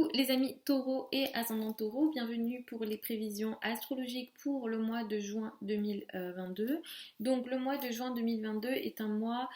Coucou les amis taureaux et ascendant taureau, bienvenue pour les prévisions astrologiques pour le mois de juin 2022. Donc le mois de juin 2022 est un mois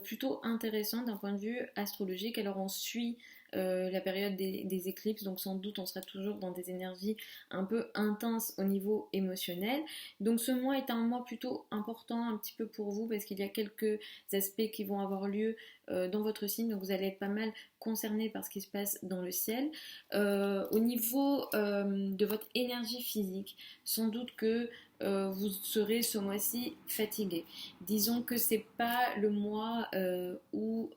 plutôt intéressant d'un point de vue astrologique. Alors on suit la période des éclipses, donc sans doute on sera toujours dans des énergies un peu intenses au niveau émotionnel. Donc ce mois est un mois plutôt important un petit peu pour vous parce qu'il y a quelques aspects qui vont avoir lieu dans votre signe, donc vous allez être pas mal concerné par ce qui se passe dans le ciel. Au niveau de votre énergie physique, sans doute que vous serez ce mois-ci fatigué. Disons que c'est pas le mois où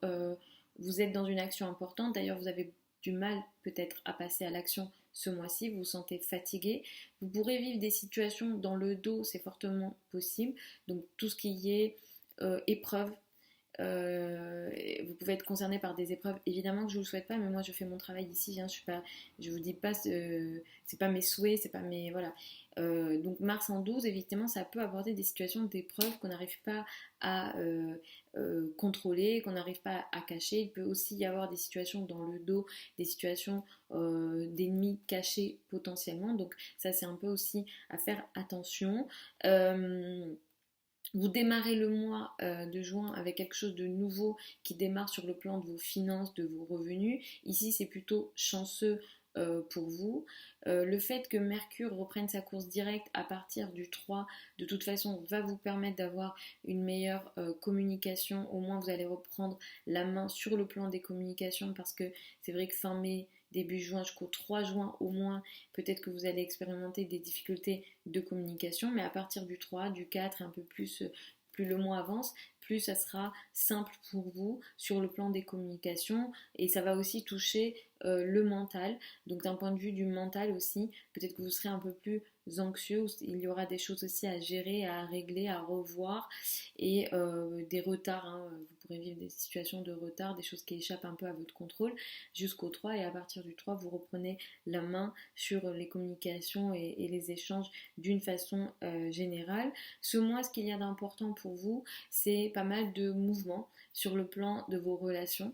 vous êtes dans une action importante. D'ailleurs, vous avez du mal peut-être à passer à l'action ce mois-ci, vous vous sentez fatigué. Vous pourrez vivre des situations dans le dos, c'est fortement possible. Donc tout ce qui est épreuve, vous pouvez être concerné par des épreuves. Évidemment que je vous le souhaite pas, mais moi je fais mon travail ici. Hein, je vous dis pas, c'est pas mes souhaits, c'est pas mes voilà. Donc Mars en 12, évidemment, ça peut apporter des situations d'épreuves qu'on n'arrive pas à contrôler, qu'on n'arrive pas à cacher. Il peut aussi y avoir des situations dans le dos, des situations d'ennemis cachés potentiellement. Donc ça, c'est un peu aussi à faire attention. Vous démarrez le mois de juin avec quelque chose de nouveau qui démarre sur le plan de vos finances, de vos revenus. Ici, c'est plutôt chanceux pour vous. Le fait que Mercure reprenne sa course directe à partir du 3, de toute façon, va vous permettre d'avoir une meilleure communication. Au moins, vous allez reprendre la main sur le plan des communications parce que c'est vrai que fin mai, début juin jusqu'au 3 juin au moins, peut-être que vous allez expérimenter des difficultés de communication, mais à partir du 3, du 4 et un peu plus, plus le mois avance, plus ça sera simple pour vous sur le plan des communications et ça va aussi toucher le mental. Donc d'un point de vue du mental aussi, peut-être que vous serez un peu plus anxieux, il y aura des choses aussi à gérer, à régler, à revoir et des retards, hein. Vous pourrez vivre des situations de retard, des choses qui échappent un peu à votre contrôle jusqu'au 3 et à partir du 3 vous reprenez la main sur les communications et les échanges d'une façon générale. Ce mois, ce qu'il y a d'important pour vous, c'est pas mal de mouvements sur le plan de vos relations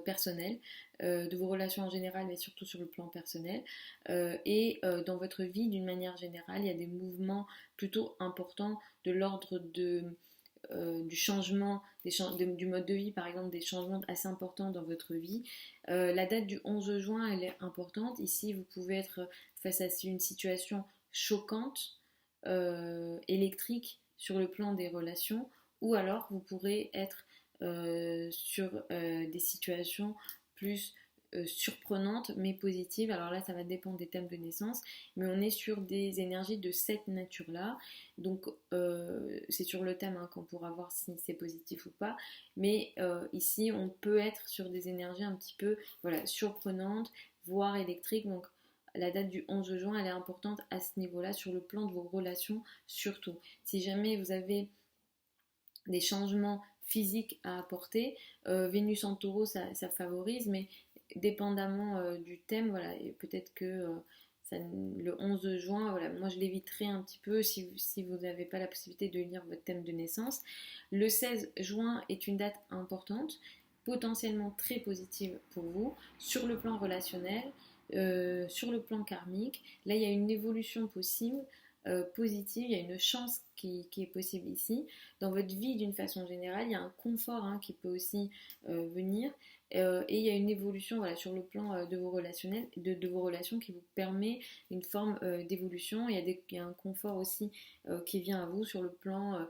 personnelles, de vos relations en général, mais surtout sur le plan personnel. Dans votre vie, d'une manière générale, il y a des mouvements plutôt importants de l'ordre du changement du mode de vie, par exemple, des changements assez importants dans votre vie. La date du 11 juin, elle est importante. Ici, vous pouvez être face à une situation choquante, électrique sur le plan des relations, ou alors vous pourrez être sur des situations plus surprenantes mais positives. Alors là, ça va dépendre des thèmes de naissance, mais on est sur des énergies de cette nature-là. Donc c'est sur le thème hein, qu'on pourra voir si c'est positif ou pas. Mais ici, on peut être sur des énergies un petit peu voilà, surprenantes, voire électriques. Donc la date du 11 juin, elle est importante à ce niveau-là, sur le plan de vos relations surtout. Si jamais vous avez des changements physiques à apporter, Vénus en taureau, ça favorise, mais dépendamment du thème, voilà, et peut-être que le 11 juin, voilà, moi je l'éviterai un petit peu si vous n'avez pas la possibilité de lire votre thème de naissance. Le 16 juin est une date importante, potentiellement très positive pour vous, sur le plan relationnel, sur le plan karmique. Là, il y a une évolution possible, positive, il y a une chance qui est possible ici. Dans votre vie, d'une façon générale, il y a un confort hein, qui peut aussi venir. Et il y a une évolution voilà, sur le plan de vos relationnels, de vos relations qui vous permet une forme d'évolution. Il y a un confort aussi qui vient à vous sur le plan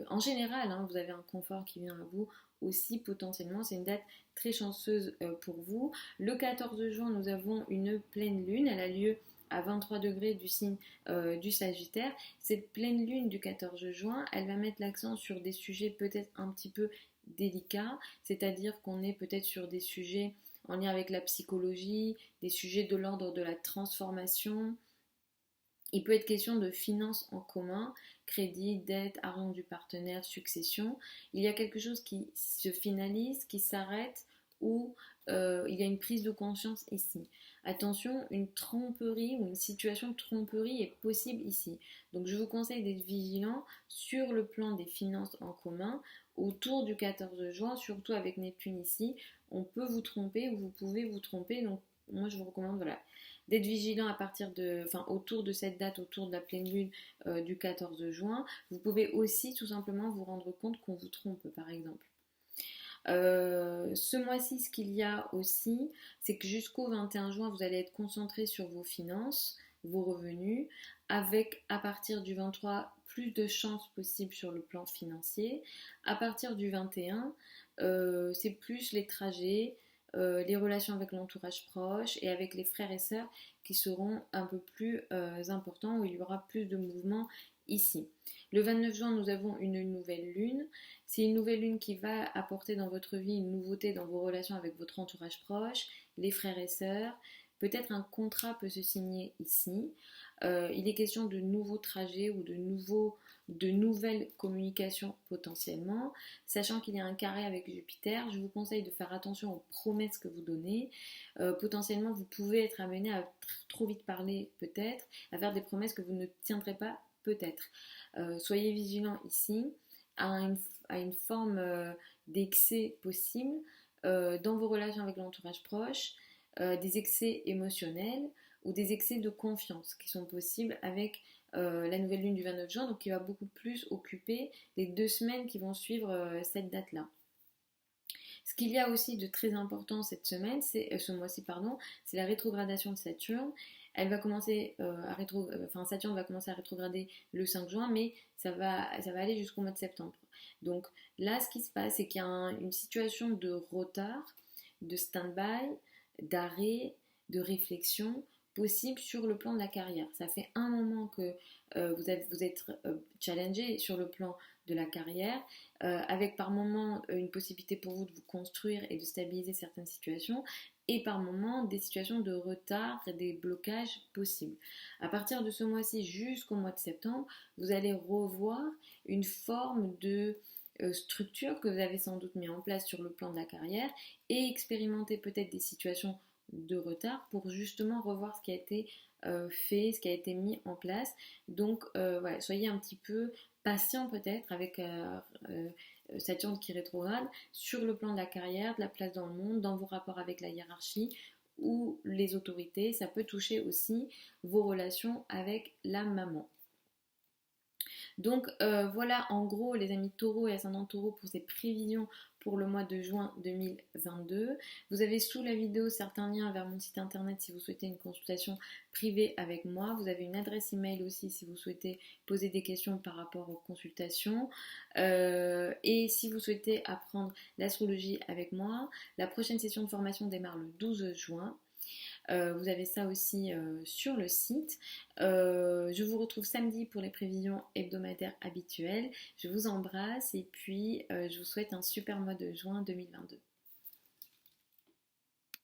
en général. Hein, vous avez un confort qui vient à vous aussi potentiellement. C'est une date très chanceuse pour vous. Le 14 juin, nous avons une pleine lune. Elle a lieu à 23 degrés du signe du Sagittaire. Cette pleine lune du 14 juin, elle va mettre l'accent sur des sujets peut-être un petit peu délicats, c'est-à-dire qu'on est peut-être sur des sujets en lien avec la psychologie, des sujets de l'ordre de la transformation. Il peut être question de finances en commun, crédit, dette, argent du partenaire, succession. Il y a quelque chose qui se finalise, qui s'arrête où il y a une prise de conscience ici. Attention, une tromperie ou une situation de tromperie est possible ici. Donc je vous conseille d'être vigilant sur le plan des finances en commun autour du 14 juin, surtout avec Neptune ici. On peut vous tromper ou vous pouvez vous tromper. Donc moi je vous recommande voilà, d'être vigilant à partir de, enfin, autour de cette date, autour de la pleine lune du 14 juin. Vous pouvez aussi tout simplement vous rendre compte qu'on vous trompe par exemple. Ce mois-ci, ce qu'il y a aussi, c'est que jusqu'au 21 juin, vous allez être concentré sur vos finances, vos revenus, avec à partir du 23 plus de chances possibles sur le plan financier. À partir du 21, c'est plus les trajets, les relations avec l'entourage proche et avec les frères et sœurs qui seront un peu plus importants, où il y aura plus de mouvements ici. Le 29 juin, nous avons une nouvelle lune. C'est une nouvelle lune qui va apporter dans votre vie une nouveauté dans vos relations avec votre entourage proche, les frères et sœurs. Peut-être un contrat peut se signer ici. Il est question de nouveaux trajets ou de nouvelles communications potentiellement. Sachant qu'il y a un carré avec Jupiter, je vous conseille de faire attention aux promesses que vous donnez. Potentiellement, vous pouvez être amené à trop vite parler peut-être, à faire des promesses que vous ne tiendrez pas peut-être. Soyez vigilants ici à une forme d'excès possible dans vos relations avec l'entourage proche, des excès émotionnels ou des excès de confiance qui sont possibles avec la nouvelle lune du 29 juin, donc qui va beaucoup plus occuper les 2 semaines qui vont suivre cette date-là. Ce qu'il y a aussi de très important cette semaine, c'est ce mois-ci, pardon, c'est la rétrogradation de Saturne. Elle va commencer Saturne va commencer à rétrograder le 5 juin, mais ça va aller jusqu'au mois de septembre. Donc là, ce qui se passe, c'est qu'il y a une situation de retard, de stand-by, d'arrêt, de réflexion possible sur le plan de la carrière. Ça fait un moment que vous êtes challengé sur le plan de la carrière, avec par moment une possibilité pour vous de vous construire et de stabiliser certaines situations, et par moment des situations de retard et des blocages possibles. À partir de ce mois-ci jusqu'au mois de septembre, vous allez revoir une forme de structure que vous avez sans doute mis en place sur le plan de la carrière et expérimenter peut-être des situations de retard pour justement revoir ce qui a été fait, ce qui a été mis en place. Donc voilà, soyez un petit peu patient peut-être avec Saturne qui rétrograde sur le plan de la carrière, de la place dans le monde, dans vos rapports avec la hiérarchie ou les autorités. Ça peut toucher aussi vos relations avec la maman. Donc voilà en gros les amis taureaux et ascendant taureau pour ces prévisions pour le mois de juin 2022. Vous avez sous la vidéo certains liens vers mon site internet si vous souhaitez une consultation privée avec moi. Vous avez une adresse email aussi si vous souhaitez poser des questions par rapport aux consultations. Et si vous souhaitez apprendre l'astrologie avec moi, la prochaine session de formation démarre le 12 juin. Vous avez ça aussi sur le site. Je vous retrouve samedi pour les prévisions hebdomadaires habituelles. Je vous embrasse et puis je vous souhaite un super mois de juin 2022.